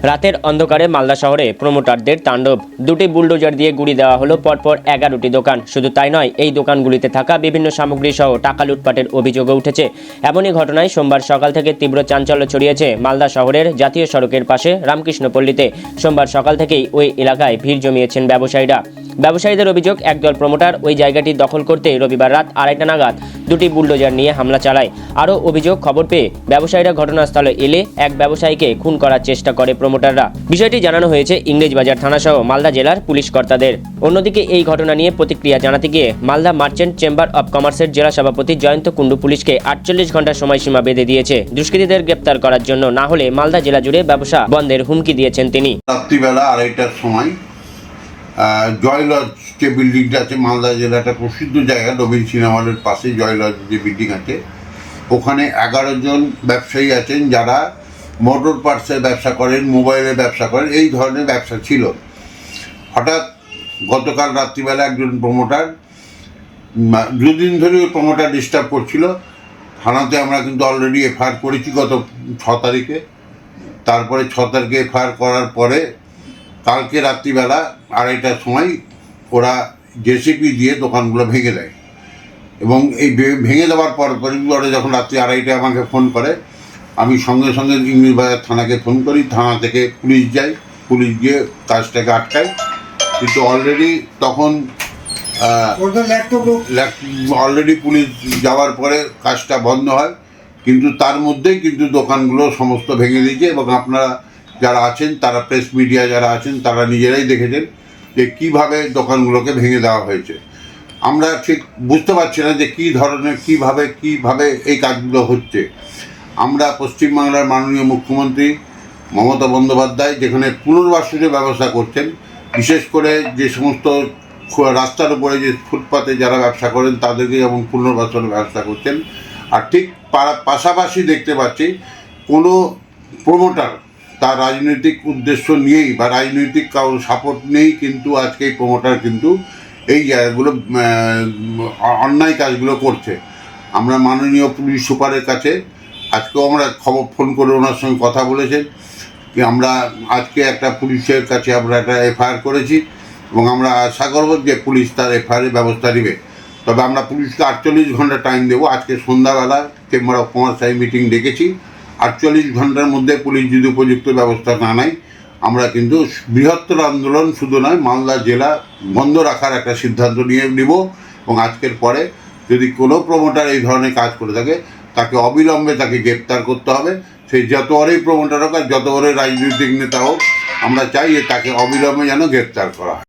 রাতের অন্ধকারে মালদা শহরে প্রমোটারদের তাণ্ডব। দুটি বুলডোজার দিয়ে গুড়ি দেওয়া হলো পরপর 11টি দোকান। শুধু তাই নয়, এই দোকানগুলিতে থাকা বিভিন্ন সামগ্রী সহ টাকা লুটপাটের অভিযোগও উঠেছে। এমনই ঘটনায় সোমবার সকাল থেকে তীব্র চাঞ্চল্য ছড়িয়েছে মালদা শহরের জাতীয় সড়কের পাশে রামকৃষ্ণপল্লীতে। সোমবার সকাল থেকেই ওই এলাকায় ভিড় জমিয়েছেন ব্যবসায়ীরা। ব্যবসায়ীদের অভিযোগ, একদল প্রমোটার ওই জায়গাটি দখল করতে রবিবার রাত 2:30 নাগাদ দুটি বুলডোজার নিয়ে হামলা চালায়। আরও অভিযোগ, খবর পেয়ে ব্যবসায়ীরা ঘটনাস্থলে এলে এক ব্যবসায়ীকে খুন করার চেষ্টা করে প্রমোটাররা। বিষয়টি জানানো হয়েছে ইংরেজবাজার থানাসহ মালদা জেলার পুলিশ কর্তাদের। অন্যদিকে এই ঘটনা নিয়ে প্রতিক্রিয়া জানাতে গিয়ে মালদা মার্চেন্ট চেম্বার অব কমার্সের জেলা সভাপতি জয়ন্ত কুণ্ডু পুলিশকে 48 ঘন্টার সময়সীমা বেঁধে দিয়েছে দুষ্কৃতীদের গ্রেপ্তার করার জন্য, না হলে মালদা জেলা জুড়ে ব্যবসা বন্ধের হুমকি দিয়েছেন তিনি। রাত্রিবেলা 2:30টার সময় জয়লজ যে বিল্ডিংটা আছে, মালদা জেলার একটা প্রসিদ্ধ জায়গা, নবীন সিনেমা হলের পাশে জয়লজ যে বিল্ডিং আছে, ওখানে 11 জন ব্যবসায়ী আছেন যারা মোটর পার্টসের ব্যবসা করেন, মোবাইলের ব্যবসা করেন, এই ধরনের ব্যবসা ছিল। হঠাৎ গতকাল রাত্রিবেলা একজন প্রমোটার, দুদিন ধরে ওই প্রমোটার ডিস্টার্ব করছিল। থানাতে আমরা কিন্তু অলরেডি এফআইআর করেছি গত 6 তারিখে। তারপরে 6 তারিখে এফআইআর করার পরে কালকে রাত্রিবেলা 2:30টার সময় ওরা জেসিপি দিয়ে দোকানগুলো ভেঙে দেয়। এবং এই ভেঙে দেওয়ার পরে যখন রাত্রি 2:30টায় আমাকে ফোন করে, আমি সঙ্গে সঙ্গে ইংরেজবাজার থানাকে ফোন করি। থানা থেকে পুলিশ যায়, পুলিশ গিয়ে কাজটাকে আটকায়। কিন্তু অলরেডি তখন পুলিশ যাওয়ার পরে কাজটা বন্ধ হয়। কিন্তু তার মধ্যেই কিন্তু দোকানগুলো সমস্ত ভেঙে দিয়েছে। এবং আপনারা যারা আছেন, তারা প্রেস মিডিয়া যারা আছেন, তারা নিজেরাই দেখেছেন যে কীভাবে দোকানগুলোকে ভেঙে দেওয়া হয়েছে। আমরা ঠিক বুঝতে পারছি না যে কী ধরনের কীভাবে এই কাজগুলো হচ্ছে। আমরা পশ্চিমবাংলার মাননীয় মুখ্যমন্ত্রী মমতা বন্দ্যোপাধ্যায় যেখানে পুনর্বাসনের ব্যবস্থা করছেন, বিশেষ করে যে সমস্ত রাস্তার উপরে যে ফুটপাতে যারা ব্যবসা করেন তাদেরকে যেমন পুনর্বাসনের ব্যবস্থা করছেন, আর ঠিক পাশাপাশি দেখতে পাচ্ছি কোনো প্রমোটার তার রাজনৈতিক উদ্দেশ্য নিয়েই বা রাজনৈতিক কারোর সাপোর্ট নেই, কিন্তু আজকে এই প্রমোটার কিন্তু এই জায়গাগুলো অন্যায় কাজগুলো করছে। আমরা মাননীয় পুলিশ সুপারের কাছে আজকেও আমরা ফোন করে ওনার সঙ্গে কথা বলেছেন কি আমরা আজকে একটা পুলিশের কাছে আমরা একটা এফআইআর করেছি এবং আমরা আশা করব যে পুলিশ তার এফআইআরের ব্যবস্থা নেবে। তবে আমরা পুলিশকে 48 ঘন্টা টাইম দেবো। আজকে সন্ধ্যাবেলা চেম্বার অফ কমার্স মিটিং ডেকেছি। 48 ঘন্টার মধ্যে পুলিশ যদি উপযুক্ত ব্যবস্থা না নেয়, আমরা কিন্তু বৃহত্তর আন্দোলন শুধু নয়, মালদা জেলা বন্ধ রাখার একটা সিদ্ধান্ত নিয়ে নেব। এবং আজকের পরে যদি কোনো প্রমোটার এই ধরনের কাজ করে থাকে, তাকে অবিলম্বে তাকে গ্রেপ্তার করতে হবে। সেই যত বড়ই প্রমোটার হোক আর যত বড়ই রাজনৈতিক নেতা হোক, আমরা চাই যে তাকে অবিলম্বে যেন গ্রেপ্তার করা হয়।